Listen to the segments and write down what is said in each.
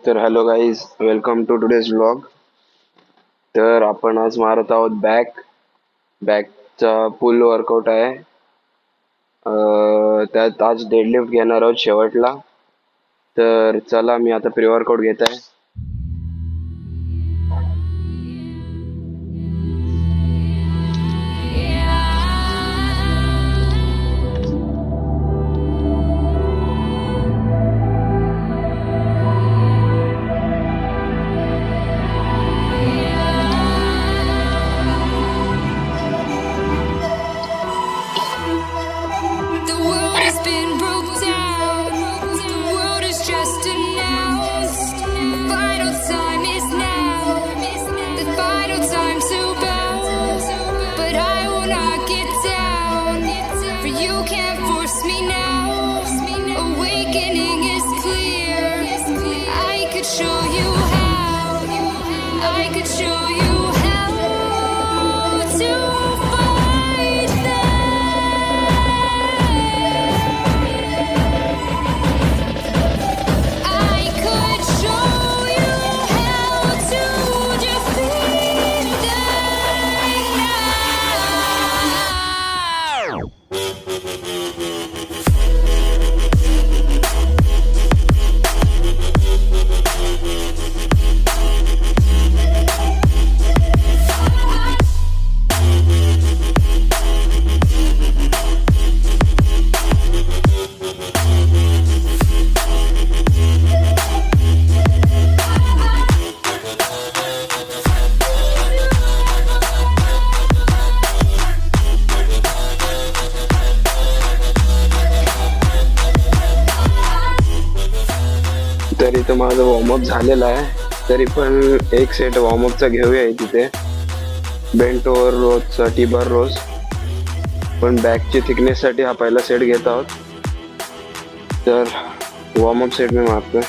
तर hello guys, welcome to today's vlog. तर आपण आज मारत आहोत बॅकचा पुल वर्कआउट आहे. त्यात आज डेडलिफ्ट घेणार आहोत शेवटला. तर चला, मी आता प्री वर्कआउट घेत आहे. The world has been broke down. The world is just announced. Final time is now. The final time to bow. But I will not get down. For you can't force me now. Awakening is clear. I could show you how. I could show you how to fight them. I could show you how to defeat them now. तरी तर माझं warm up झालेलं आहे. तरी पण एक set वॉर्मअपचा घेऊया तिथे. बेंट ओव्हर रोजचा टी-बार रोज. पण बॅकची थिकनेससाठी हा पहिला सेट घेत आहोत. तर वॉर्मअप सेट मी मारतोय.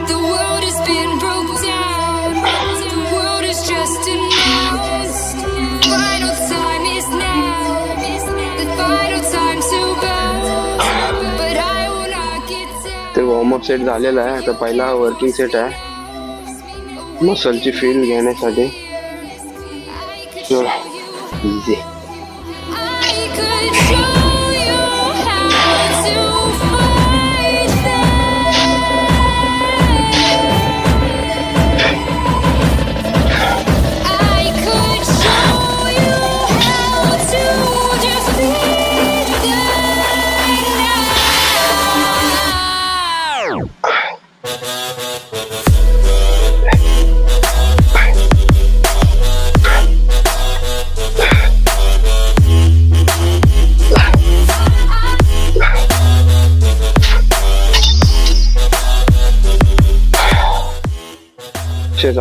The world has been broke down. The world is just announced. Final time is now. The final time to bow. But I will not get down. ते warm up set झालेला आहे. आता पहिला हा वर्किंग सेट आहे मसलची feel घेण्यासाठी. Easy. I could show you how to fight them. I could show you how to defeat them now.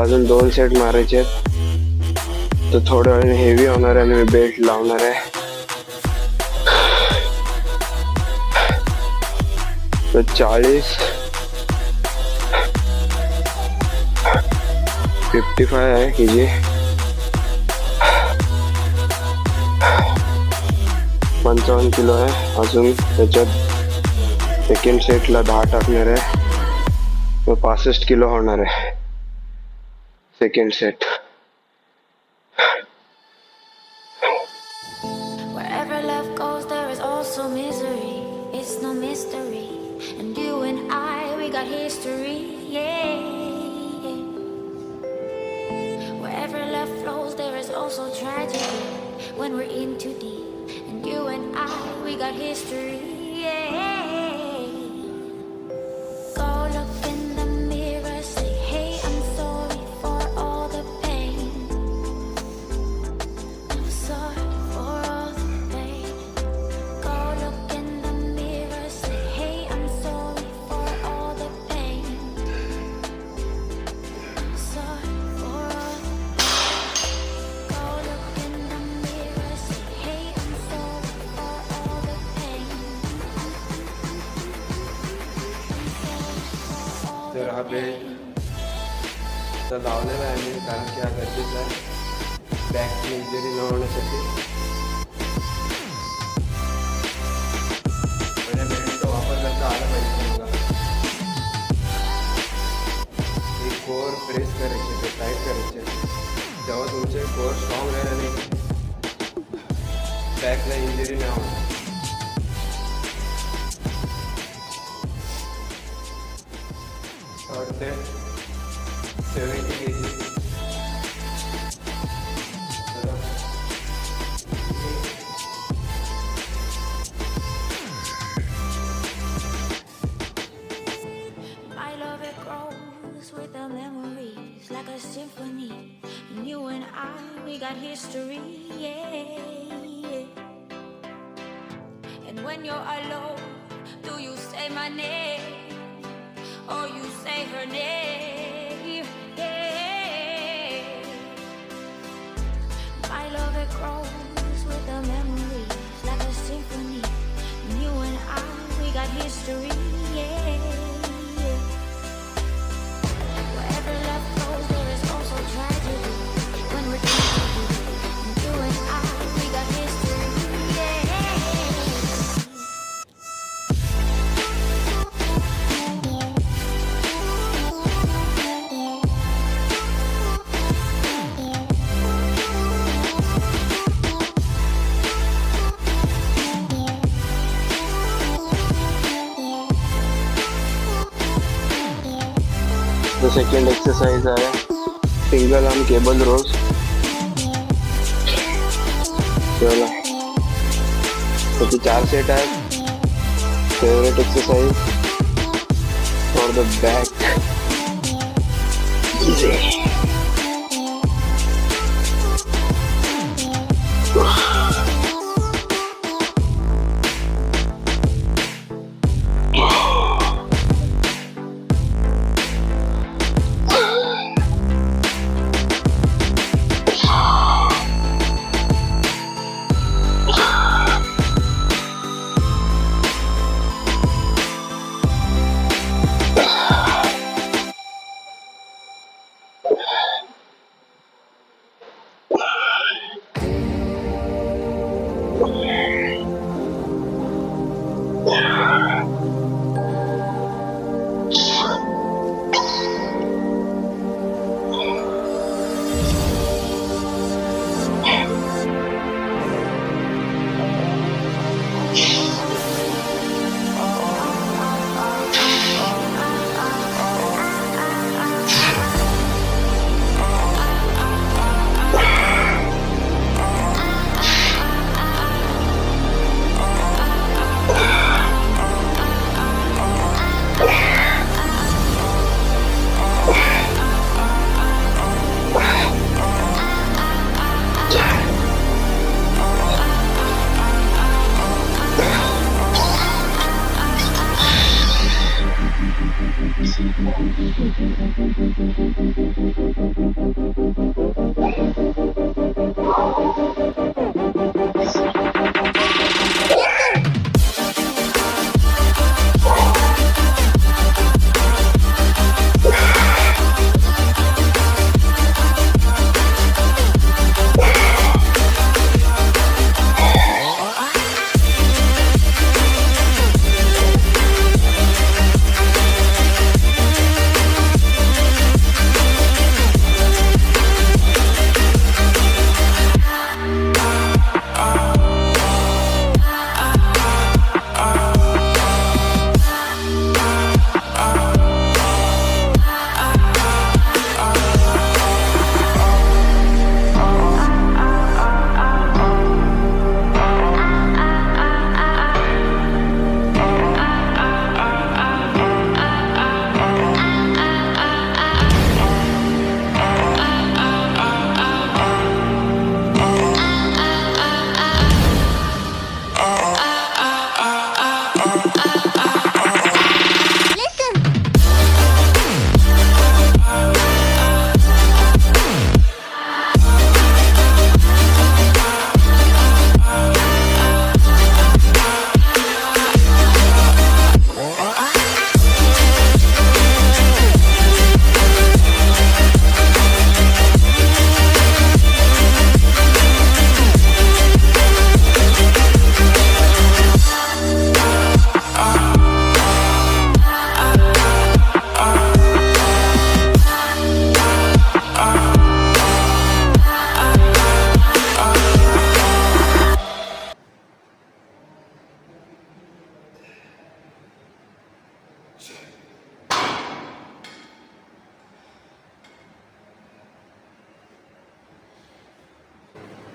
अजून 2 set मारायचे आहेत. तर थोड्या वेळाने हेवी होणार आहे आणि मी बेल्ट लावणार आहे. तर 40 55 आहे की जी 55 किलो आहे. अजून त्याच्यात सेकंड सेटला 10 टाकणार आहे. तर 65 किलो होणार आहे second set. Wherever love goes, there is also misery. It's no mystery. And you and I, we got history. Yeah. Wherever love flows, there is also tragedy. When we're in too deep. And you and I, we got history. Yeah. Go look in the mirror, say, hey, I'm sorry for all the pain. हा belt तर लावलेला आहे मी, कारण की हा गरजेचा आहे बॅकची injury न होण्यासाठी. पण या बेल्टचा वापर करता आला पाहिजे तुम्हाला. हे कोअर प्रेस करायचे, ते टाईट करायचे. जेव्हा तुमचे कोअर स्ट्रॉंग राहील आणि बॅकला इंजुरी नाही होणार. वाटते 70 kg. My love, it grows with the memories like a symphony. And you and I, we got history, yeah. And when you're alone, do you say my name or you say her name? Yeah. My love, it grows with the memories like a symphony. And you and I, we got history, yeah. Wherever love goes, there is also tragedy. When we're together, and you and I, we got history, yeah. तो second exercise आहे single arm cable rows. चला त्याचे 4 set आहेत. Favourite exercise for the back.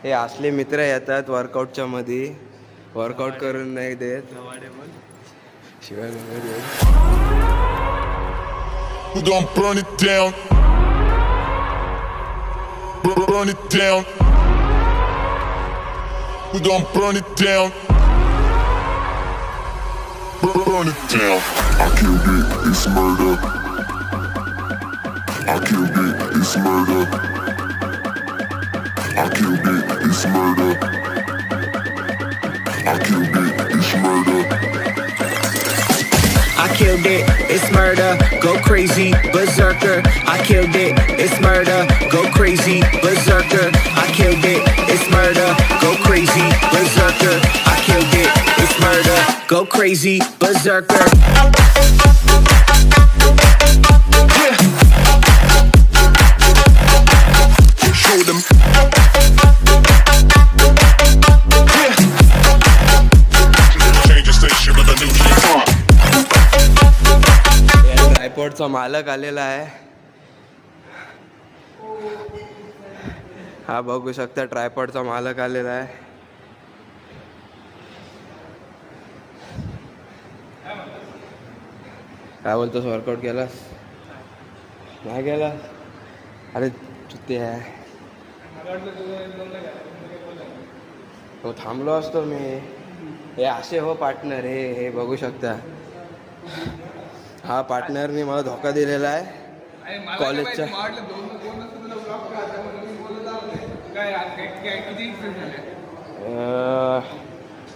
हे असले मित्र येतात वर्कआउटच्या मध्ये, वर्कआउट करून नाही देत. शिवाय वगैरे देत. We gon' burn it down. Burn it down. We gon' burn it down. Burn it down. I killed it, it's murder. I killed it, it's murder. I killed it, it's murder. I killed it, it's murder. I killed it, it's murder, go crazy, berserker. I killed it, it's murder, go crazy, berserker. I killed it, it's murder, go crazy, berserker. I killed it, it's murder, go crazy, berserker. Show them. Change the station with a new shit. ट्रायपॉडचा मालक आलेला आहे. हा बघू शकता, ट्रायपॉडचा मालक आलेला आहे. काय बोलतोस, वर्कआउट केलास? नाही केला? अरे ते आहे हो, थांबलो असतो मी. हे असे हो पार्टनर, हे बघू शकता. हा पार्टनरने मला धोका दिलेला आहे कॉलेजच्या.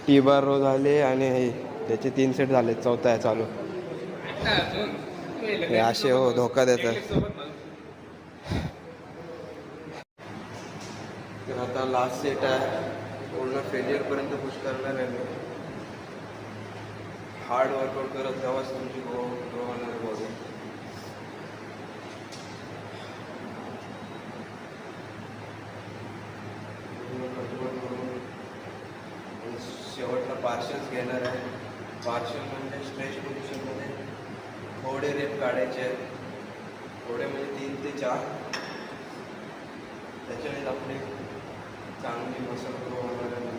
टी-बार रो झाले आणि त्याचे 3 सेट झाले, 4था आहे चालू. हे असे हो धोका देतात. तर आता लास्ट सेट आहे, पूर्ण फेलियरपर्यंत पुश करणार आहे मी. हार्ड वर्कआउट करत तेव्हाच तुमची ग्रो होणार बॉडी. शेवटला पार्शल्स घेणार आहे. पार्शल म्हणजे स्ट्रेच पोझिशनमध्ये थोडे रेप काढायचे आहेत, थोडे म्हणजे 3 ते 4. त्याच्याने आपली चांगली मसल ग्रो होणार आहे,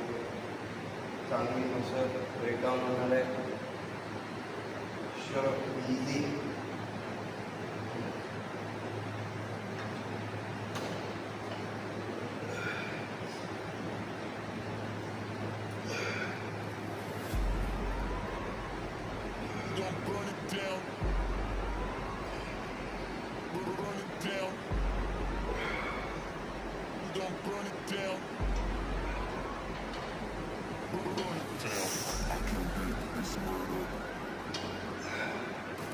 चांगली मसल ब्रेकडाऊन होणार आहे. Easy. Gon' burn it down. Burn it down. We gon' burn it down. Burn it down. I killed it, it's murder.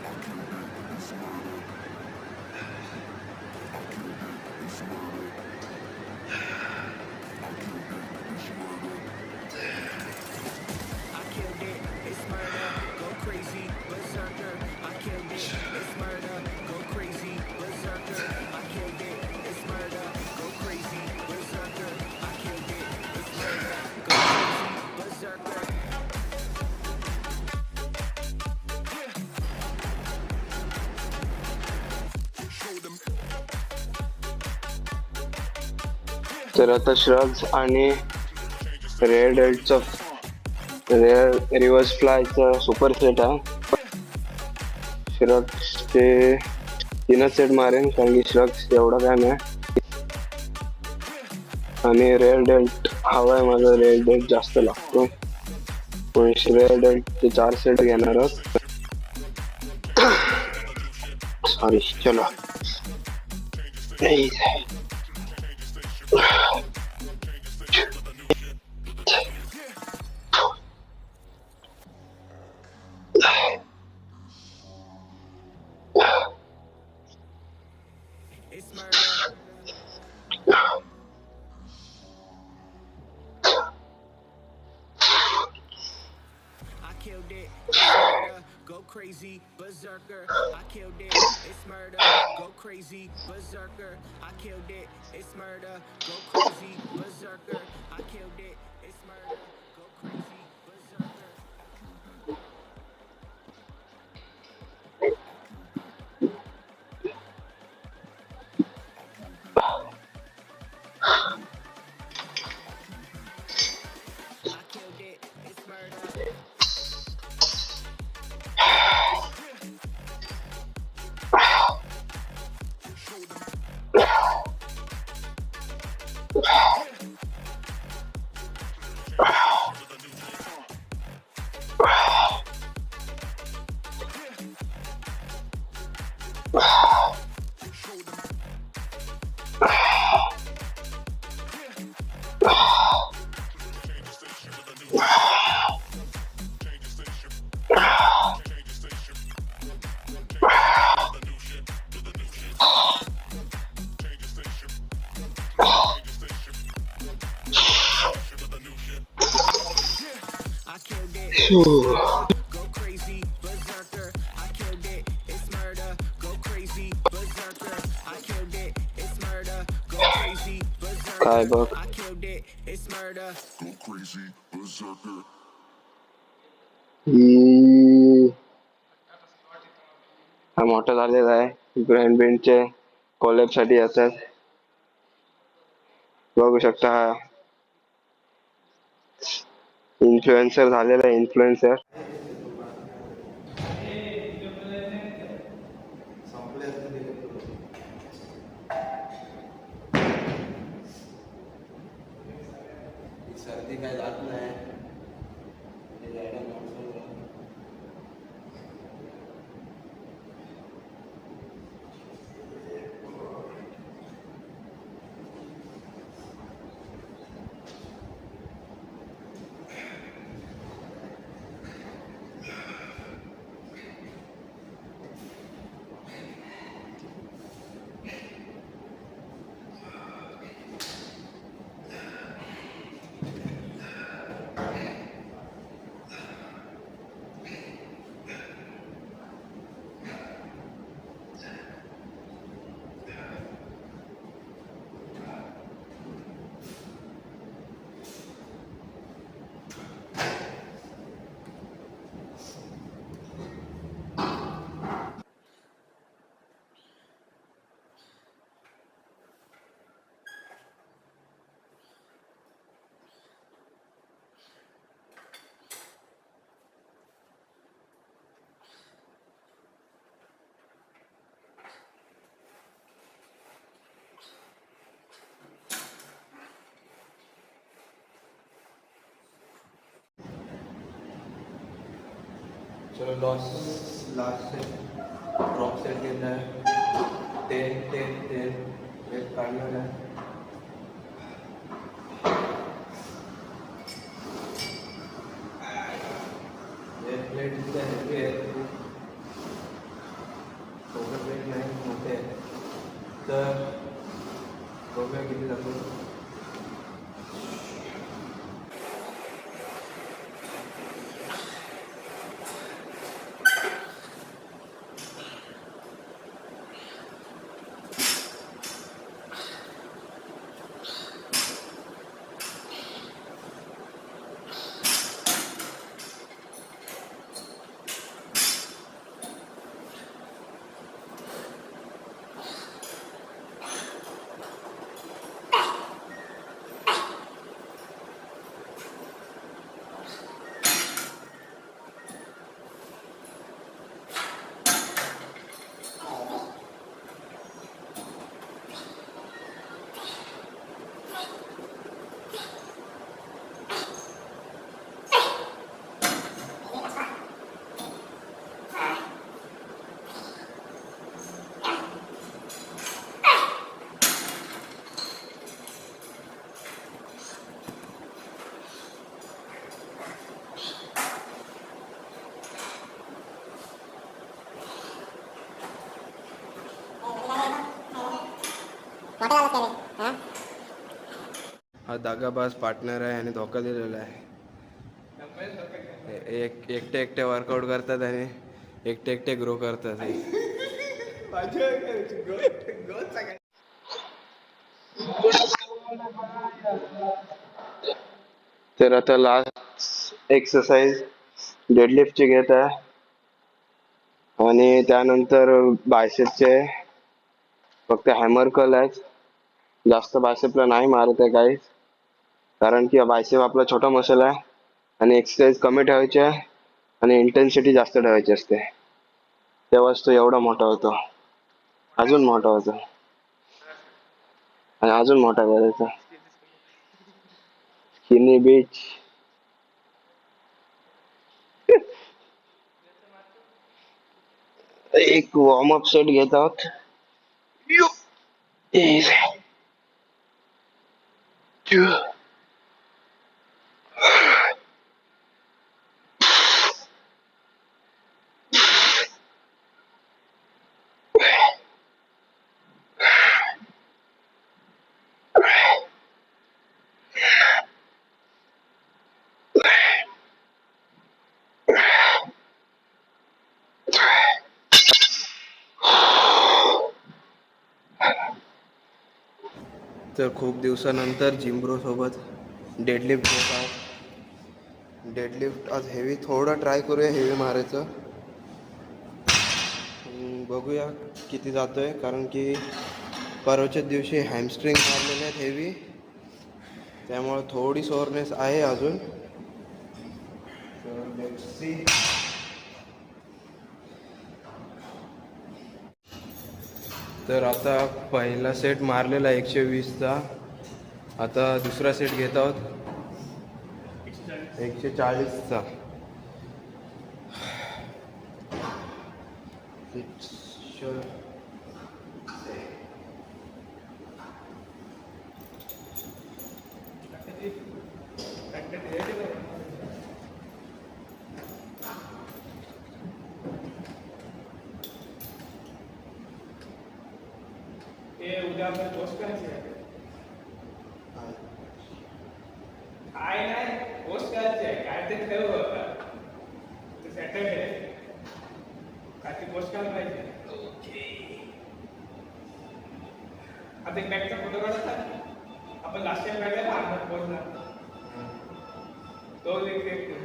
I killed it, it's murder. I killed it, it's murder. I killed it, it's murder. I killed it, it's murder, go crazy, berserker. I killed it, it's murder, go crazy, berserker. I killed it, it's murder, go crazy, berserker. I killed it, it's murder, go crazy, berserker. तर आता shrugs आणि rare डेल्टचा reverse फ्लायचा super set आहे. श्रग्सचे 3च set मारेन, कारण की shrugs एवढा काय नाही. आणि रेअर डेल्ट हवा आहे माझा, रेअर डेल्ट जास्त लागतो. पण रेअर डेल्टचे 4 सेट घेणार आहोत. सॉरी, चलो. It's murder. I killed it, it's murder, go crazy, berserker. I killed it, it's murder, go crazy, berserker. I killed it, it's murder, go crazy, berserker. I killed it, it's murder, go crazy, berserker. Go crazy, berserker. I killed it. It's murder. Go crazy, berserker. I killed it. It's murder. Go crazy, काय berserker. बघ, I killed it. It's murder. ही हा मोठा झालेला आहे. Brand बेंडचे collab साठी येतात. बघू शकता हा इन्फ्लुएन्सर झालेला आहे. इन्फ्लुएन्सर सर्दी काय जात नाही. चलो लास्ट से ड्रॉप सेट घेतला आहे. 10 एक काढलेला आहे. एक प्लेट इतक्या हेवी आहे. सोबत प्लेट नाही मोठे आहे. तर बघूया किती जातो. हा दागाबाज पार्टनर आहे आणि धोका दिलेला आहे. एकटे एकटे वर्कआउट करतात आणि एकटे एकटे ग्रो करतात. तर आता लास्ट एक्सरसाइज डेडलिफ्टची घेत आहे आणि त्यानंतर बायसेपचे फक्त हॅमर कर्ल आहेत. जास्त बायसेपला नाही मारत आहे काहीच, कारण की बायसेप आपला छोटा मसल आहे आणि एक्सरसाइज कमी ठेवायची आहे आणि इंटेन्सिटी जास्त ठेवायची असते. तेव्हाच तो एवढा मोठा होतो, अजून मोठा होतो आणि अजून मोठा करायचा. स्किनी बीच. एक वॉर्मअप सेट घेत आहोत. Two. तर खूप दिवसानंतर जिमब्रो सोबत डेडलिफ्ट घेत आहोत. डेडलिफ्ट आज हेवी थोडं ट्राय करूया हेवी मारायचं. बघूया किती जातोय, कारण की परवाच्याच दिवशी हॅमस्ट्रिंग मारलेले आहेत हेवी, त्यामुळे थोडी सोअरनेस आहे अजून. तर लेट्स सी. तर आता पहिला सेट मारलेला 120चा. आता दुसरा सेट घेत आहोत 140चा. उद्या आपण पोस्ट करायची काय नाही, पोस्ट करायची आहे काय ते ठेव सॅटरडे काय ती पोस्ट करायला पाहिजे. आता एक बॅगचा फोटो काढायचा आपण लास्ट टाइम काढला ना पोस्टला तो एक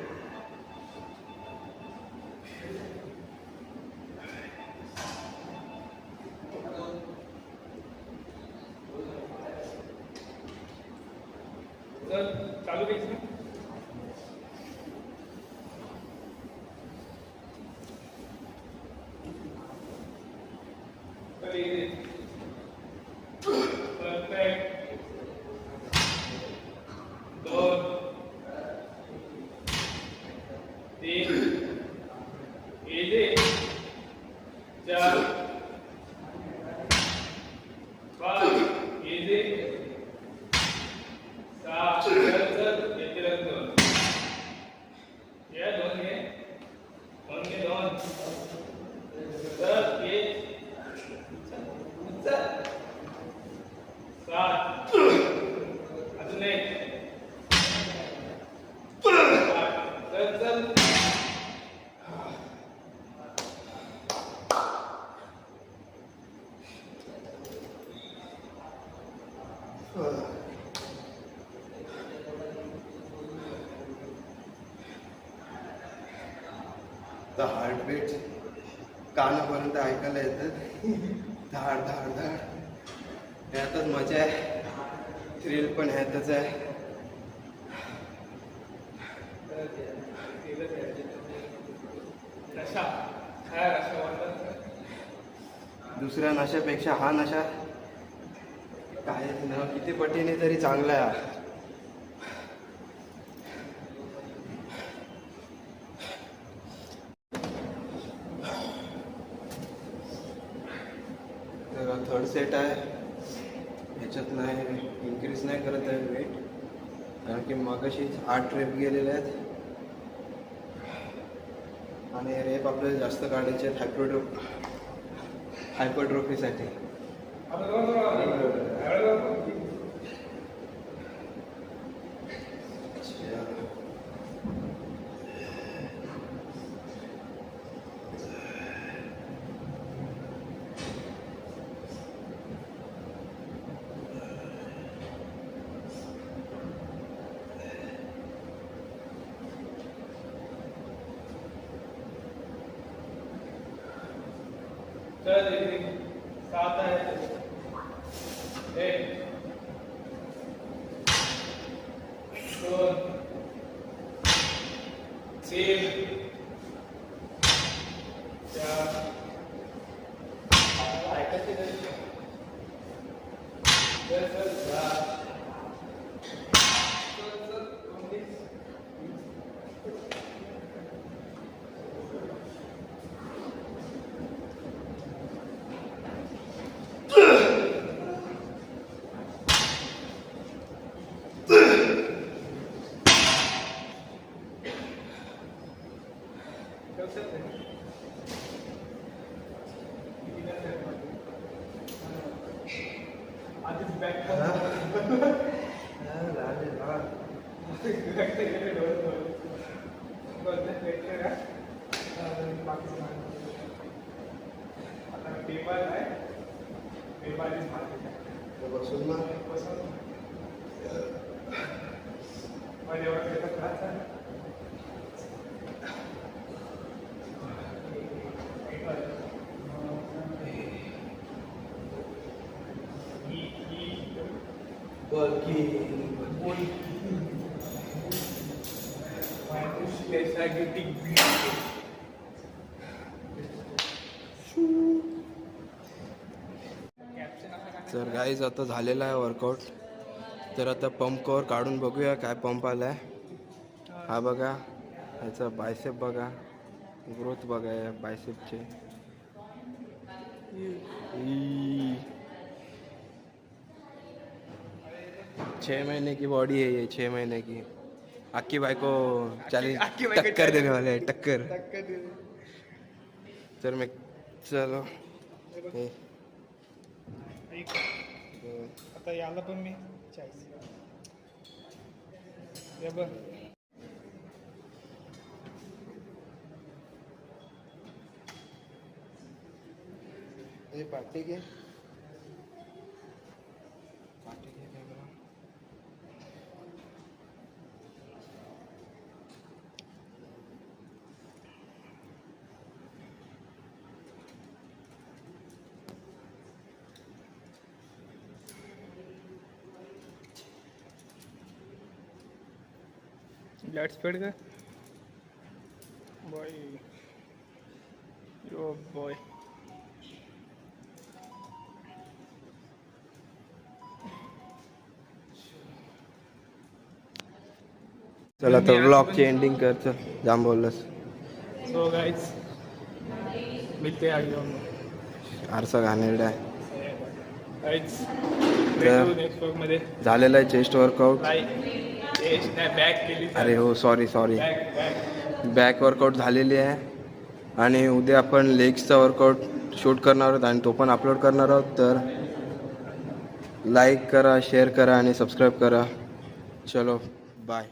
चालू घ्यायचं. परफेक्ट. 2 3 इजी. 4 5 इजी. 6 तर हार्टबीट कानापर्यंत ऐकायला येतं. धाड धाड धाड. यातच मजा आहे, थ्रिल पण ह्यातच आहे. दुसऱ्या नशापेक्षा हा नशा काय न किती पटीने तरी चांगला आहे. थर्ड सेट आहे, ह्याच्यात नाही इन्क्रीज नाही करत आहे वेट, कारण की मगाशीच 8 रेप गेलेले आहेत आणि रेप आपल्याला जास्त काढायचे आहेत हायपरट्रोफीसाठी. चल 7 आहे. 1 2 3 4 ऐकायचे तरी आधीच बॅक पेपर आहे, पेपर बसून ना तर गाईज आता झालेला आहे वर्कआउट. तर आता पंप कवर काढून बघूया काय पंप आलाय. हा बघा, ह्याचा बायसेप बघा, ग्रोथ बघा या बायसेपचे. 6 महीने की बॉडी है ये, 6 महीने की. आकी भाई को टक्कर देने वाले हैं, टक्कर. तर मैं चलो हे. आता याला पण मी 40 हे बघ. ये पार्टी के पार्टी के कैमरा. लाईट स्पीड का बॉय. Yo boy. चला तर ब्लॉगची एंडिंग कर. चल, जाम बोललंस. सो गाइस मिलते हैं आगे हम. आरसा घाणेरडा आहे. गाइस तर नेक्स्ट व्लॉग मध्ये. झालेलं आहे चेस्ट वर्कआउट. बॅक केली. अरे हो, सॉरी. बॅक वर्कआउट झालेली आहे आणि उद्या आपण लेग्सचा वर्कआउट शूट करणार आहोत आणि तो पण अपलोड करणार आहोत. तर लाईक करा, शेअर करा आणि सबस्क्राईब करा. चलो बाय.